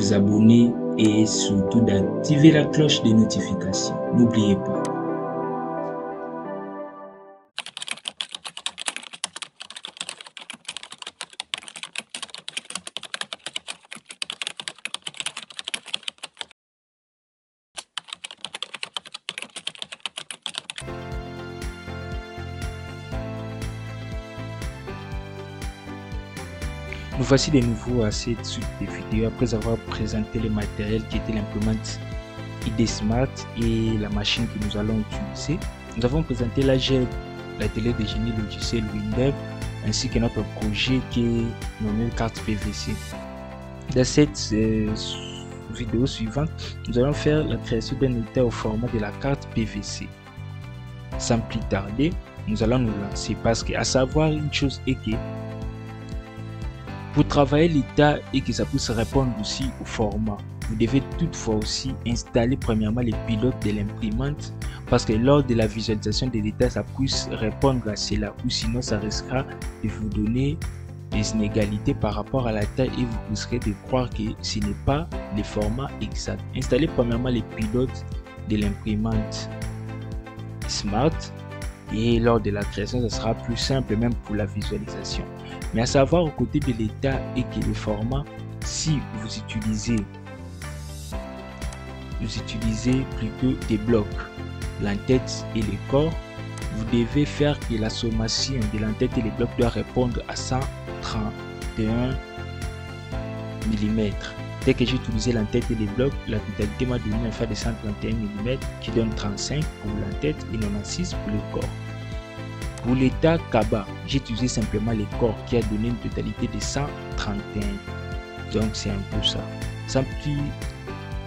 vous abonner et surtout d'activer la cloche de notification. N'oubliez pas. Nous voici de nouveau à cette suite de vidéos après avoir présenté le matériel qui était l'implément ID Smart et la machine que nous allons utiliser. Nous avons présenté l'atelier de génie logiciel WinDev ainsi que notre projet qui est nommé carte PVC. Dans cette vidéo suivante, nous allons faire la création d'un état au format de la carte PVC. Sans plus tarder, nous allons nous lancer parce qu'à savoir une chose est que pour travailler l'état et que ça puisse répondre aussi au format, vous devez toutefois aussi installer premièrement les pilotes de l'imprimante parce que lors de la visualisation de l'état, ça puisse répondre à cela ou sinon ça risquera de vous donner des inégalités par rapport à la taille et vous risquerez de croire que ce n'est pas le format exact. Installez premièrement les pilotes de l'imprimante Smart et lors de la création, ça sera plus simple même pour la visualisation. Mais à savoir au côté de l'état et que le format, si vous utilisez plutôt des blocs, l'entête et le corps, vous devez faire que la sommation de l'entête et les blocs doit répondre à 131 mm. Dès que j'ai utilisé l'entête et les blocs, la totalité m'a donné un fait de 131 mm qui donne 35 pour l'entête et 96 pour le corps. Pour l'état Kaba, j'ai utilisé simplement les corps qui a donné une totalité de 131. Donc c'est un peu ça. Sans plus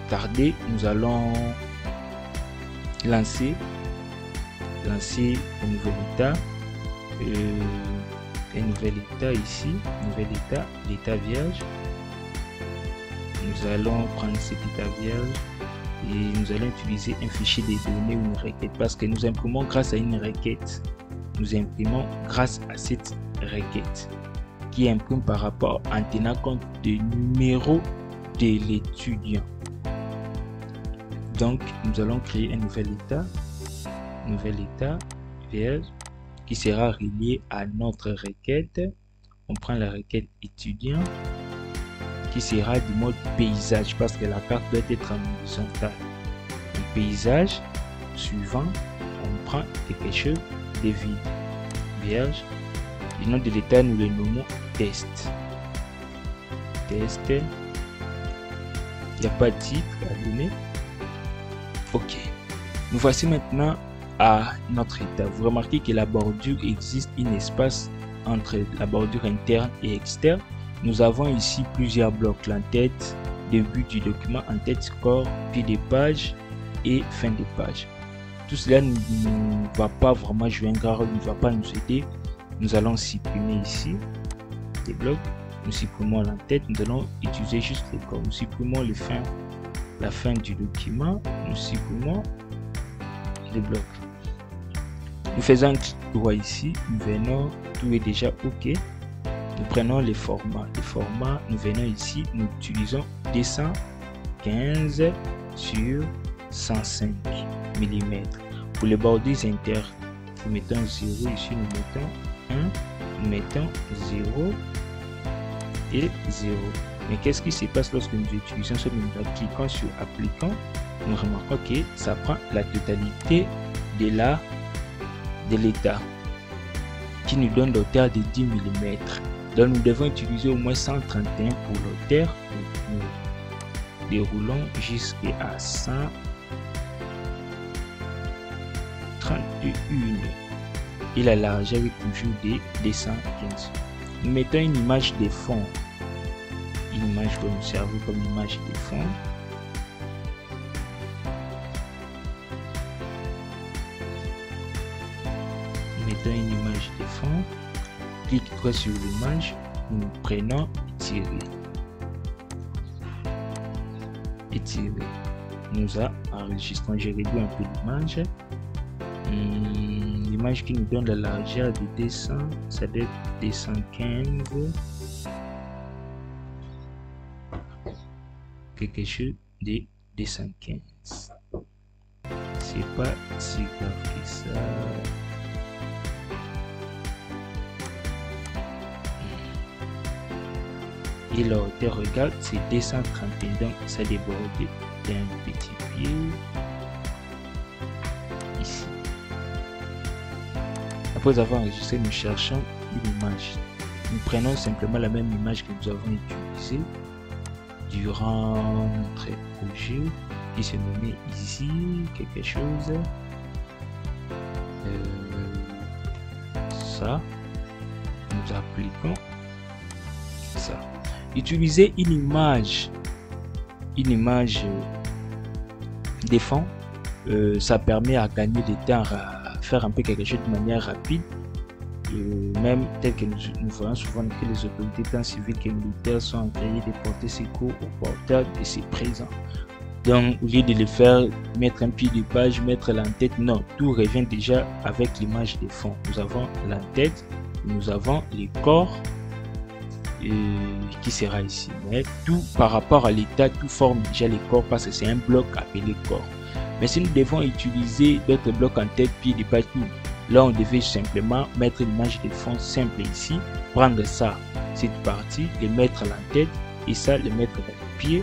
tarder, nous allons lancer un nouvel état. Un nouvel état ici, l'état vierge. Nous allons prendre cet état vierge et nous allons utiliser un fichier de données ou une requête parce que nous imprimons grâce à une requête. Nous imprimons grâce à cette requête qui imprime par rapport en tenant compte du numéro de l'étudiant. Donc nous allons créer un nouvel état vierge qui sera relié à notre requête. On prend la requête étudiant qui sera du mode paysage parce que la carte doit être en horizontale. Le paysage suivant, on prend quelque chose de vide, vierge. Le nom de l'état, nous le nommons test. Test. Il n'y a pas de titre à donner. Ok. Nous voici maintenant à notre état. Vous remarquez que la bordure existe un espace entre la bordure interne et externe. Nous avons ici plusieurs blocs, l'entête, début du document, en-tête, corps, pied de page et fin de page. Tout cela ne va pas vraiment jouer un grand rôle, ne va pas nous aider. Nous allons supprimer ici des blocs. Nous supprimons l'entête, nous allons utiliser juste le corps. Nous supprimons la fin du document, nous supprimons les blocs. Nous faisons un clic droit ici, nous venons, tout est déjà OK. Nous prenons les formats. Nous venons ici, nous utilisons 215 sur 105 mm. Pour les bordures internes, nous mettons 0 ici, nous mettons 1, nous mettons 0 et 0. Mais qu'est-ce qui se passe lorsque nous utilisons ce numéro? Cliquons sur appliquant, nous remarquons que ça prend la totalité de l'état qui nous donne l'hauteur de 10 mm. Donc nous devons utiliser au moins 131 pour l'hauteur. Nous déroulons jusqu'à 131 et la largeur est toujours de 215. Nous mettons une image de fond. Une image que nous servons comme image de fond. Nous mettons une image de fond. Clique droit sur l'image, nous prenons étirer. Nous enregistrons, j'ai réduit un peu l'image. L'image qui nous donne la largeur de 200, ça doit être 215. quelque chose de 215. C'est pas si grave que ça. Et la hauteur, regarde, c'est 231, donc ça déborde d'un petit pied ici. Après avoir enregistré, nous cherchons une image. Nous prenons simplement la même image que nous avons utilisée durant notre projet qui se nommait ici quelque chose. Ça, nous appliquons ça. Utiliser une image de fond, ça permet à gagner du temps, à faire un peu quelque chose de manière rapide, même tel que nous voyons souvent que les autorités tant civiques et militaires sont en train de porter secours aux porteurs de ces présents. Donc au lieu de le faire, mettre un pied de page, mettre l'entête, non, tout revient déjà avec l'image de fond. Nous avons l'entête, nous avons les corps qui sera ici, mais tout par rapport à l'état, tout forme déjà les corps parce que c'est un bloc appelé corps. Mais si nous devons utiliser d'autres blocs en tête, pied de page, tout, là on devait simplement mettre l'image de fond simple ici, prendre ça, cette partie, le mettre à l'entête et ça le mettre dans le pied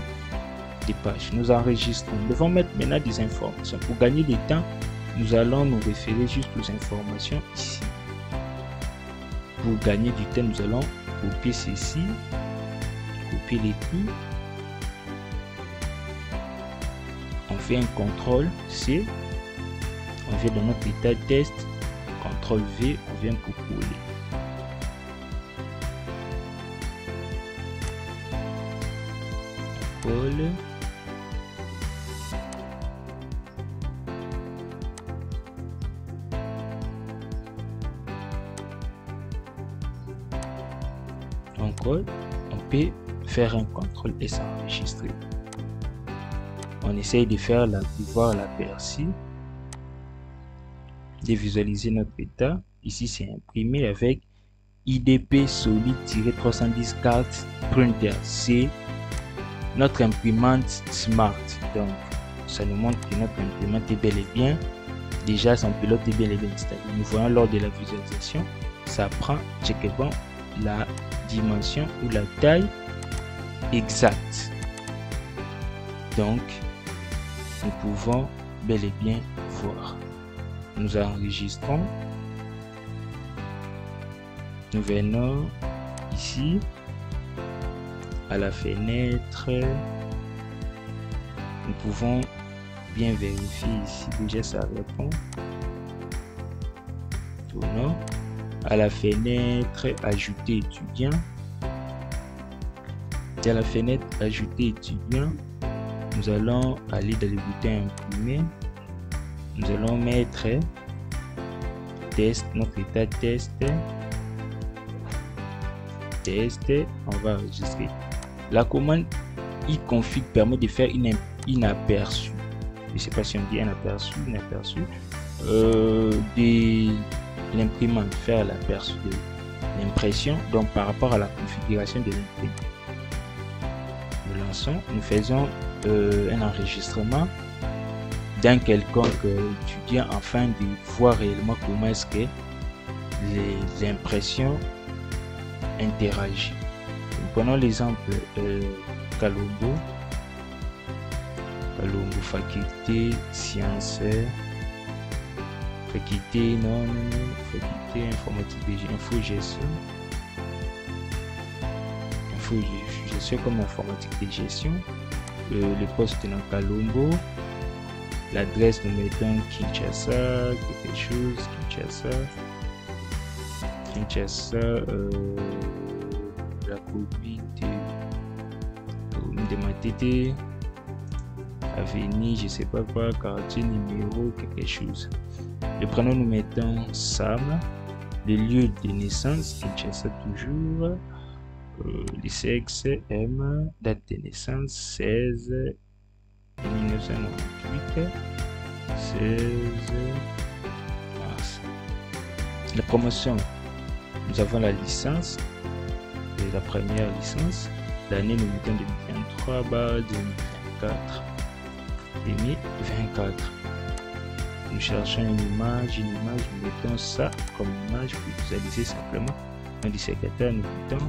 des pages. Nous enregistrons. Nous devons mettre maintenant des informations. Pour gagner du temps, nous allons nous référer juste aux informations ici. Pour gagner du temps, nous allons copier ceci, copier les tout. On fait un CTRL-C, on vient dans notre état de test, CTRL-V, on vient pour coller. On colle. On peut faire un contrôle et s'enregistrer. On essaye de faire voir l'aperçu, de visualiser notre état. Ici c'est imprimé avec IDP solide-310 cartes printer. C'est notre imprimante smart. Donc ça nous montre que notre imprimante est bel et bien, déjà son pilote est bel et bien installé. Nous voyons lors de la visualisation, ça prend checkable la dimension ou la taille exacte. Donc nous pouvons bel et bien voir. Nous enregistrons. Nous venons ici à la fenêtre. Nous pouvons bien vérifier ici. Déjà ça répond. Tournons à la fenêtre ajouter étudiant. Et à la fenêtre ajouter étudiant, nous allons aller dans le bouton imprimer. Nous allons mettre test, notre état test. On va enregistrer. La commande iconfig permet de faire une aperçu. Je ne sais pas si on dit un aperçu, de l'imprimante, faire l'aperçu de l'impression, donc par rapport à la configuration de l'imprimante. Nous lançons, nous faisons un enregistrement d'un quelconque étudiant afin de voir réellement comment est-ce que les impressions interagissent. Nous prenons l'exemple Kalombo, faculté sciences, faculté faculté informatique de infogestion, gestion comme informatique de gestion, le poste dans Kalombo, l'adresse nous mettons Kinshasa, quelque chose, Kinshasa, la copie de ma TT, avenue, je sais pas quoi, quartier, numéro, quelque chose. Le prénom nous mettons Sam, le lieu de naissance, Kinshasa toujours, le sexe M, date de naissance 16 1998, 16 mars. La promotion, nous avons la licence, la première licence, L'année, nous mettons 2023, 2024. 2024. Nous cherchons une image, nous mettons ça comme image pour visualiser simplement. Un dissécateur, nous mettons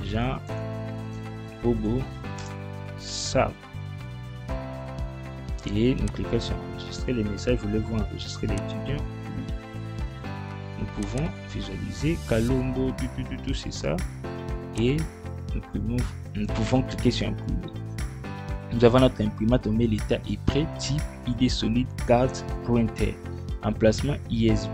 Jean Bobo Sab. Et nous cliquons sur enregistrer les messages. Voulez-vous enregistrer l'étudiant? Nous pouvons visualiser Kalombo, tout c'est ça. Et nous pouvons cliquer sur imprimer. Nous avons notre imprimante, on met l'état est prêt, type ID solide, carte, printer, emplacement ISB.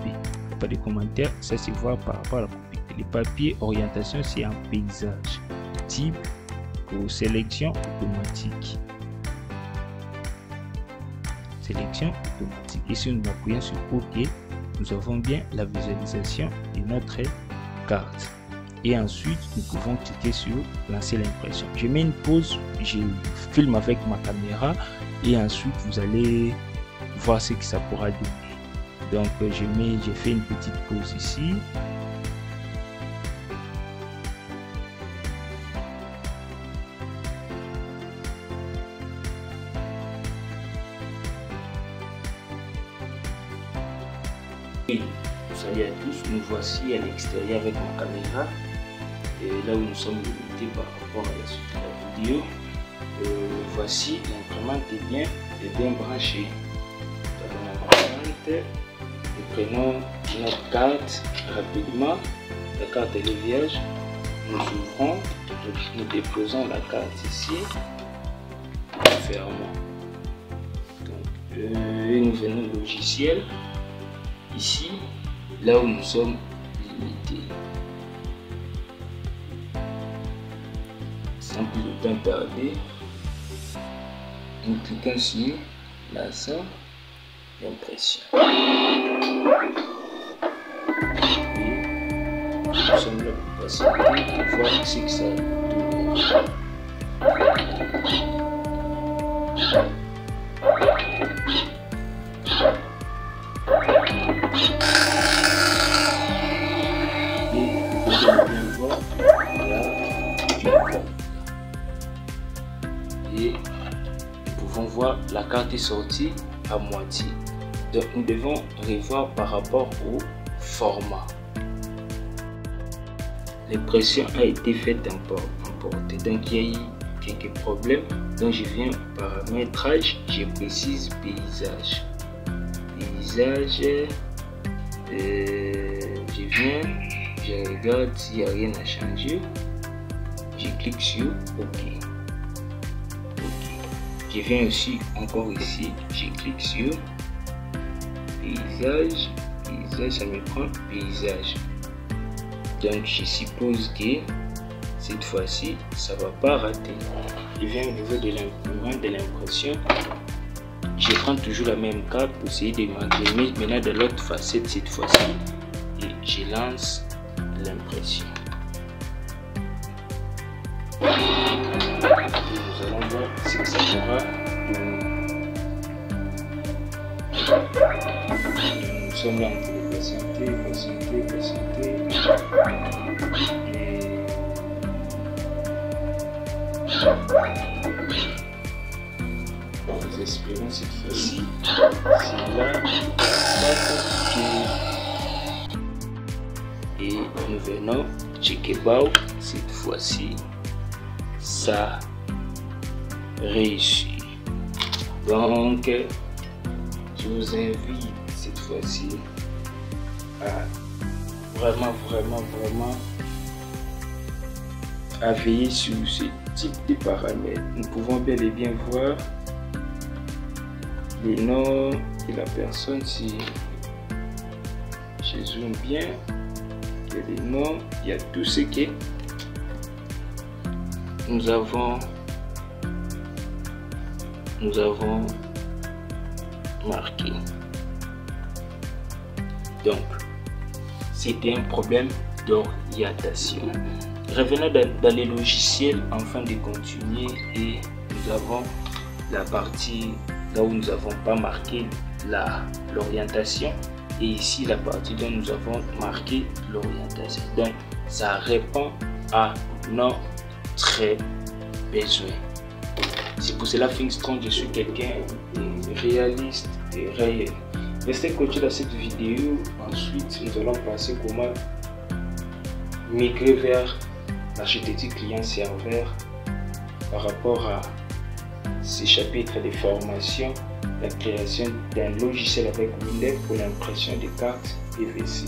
Pas de commentaires, ça c'est voir par rapport à la copie. Les papiers, orientation, c'est en paysage. Type pour sélection automatique. Sélection automatique. Et si nous appuyons sur OK, nous avons bien la visualisation de notre carte. Et ensuite, nous pouvons cliquer sur lancer l'impression. Je mets une pause, je filme avec ma caméra et ensuite vous allez voir ce que ça pourra donner. Donc j'ai fait une petite pause ici. Salut à tous, nous voici à l'extérieur avec ma caméra. Et là où nous sommes limités par rapport à la suite de la vidéo. Voici l'imprimante est bien branchée. Nous prenons notre carte rapidement. La carte elle est vierge. Nous ouvrons, nous déposons la carte ici. Nous fermons. Et nous venons au logiciel. Ici, là où nous sommes limités. Sans plus de temps perdu, nous cliquons sur l'ensemble d'impression. Et nous sommes là pour patienter et voir ce que ça donne. Et nous pouvons voir la carte est sortie à moitié. Donc nous devons revoir par rapport au format. L'impression a été faite importée. Donc il y a eu quelques problèmes. Donc je viens au paramétrage, je précise paysage. Paysage, je viens, je regarde s'il n'y a rien à changer. Je clique sur OK. Je viens aussi encore ici, je clique sur paysage, ça me prend paysage. Donc je suppose que cette fois-ci ça va pas rater. Je viens au niveau de l'imprimante, de l'impression. Je prends toujours la même carte pour essayer de m'imprimer maintenant de l'autre facette cette fois-ci et je lance l'impression. Nous allons voir ce que ça fera. Nous sommes là en train de patienter. Nous espérons cette fois-ci. C'est là, et nous venons checker bao. Cette fois-ci, ça réussit. Donc, je vous invite cette fois-ci à vraiment à veiller sur ce type de paramètres. Nous pouvons bel et bien voir les noms de la personne. Si je zoome bien, il y a les noms, il y a tout ce que nous avons marqué. Donc c'était un problème d'orientation. Revenons dans les logiciels afin de continuer, et nous avons la partie là où nous n'avons pas marqué l'orientation, et ici la partie dont nous avons marqué l'orientation. Donc ça répond à nos très besoin. C'est pour cela, Thinkstrong, je suis quelqu'un de réaliste et réel. Restez coaché dans cette vidéo. Ensuite, nous allons passer comment migrer vers l'architecture client-serveur par rapport à ces chapitres de formation, la création d'un logiciel avec Windex pour l'impression des cartes PVC.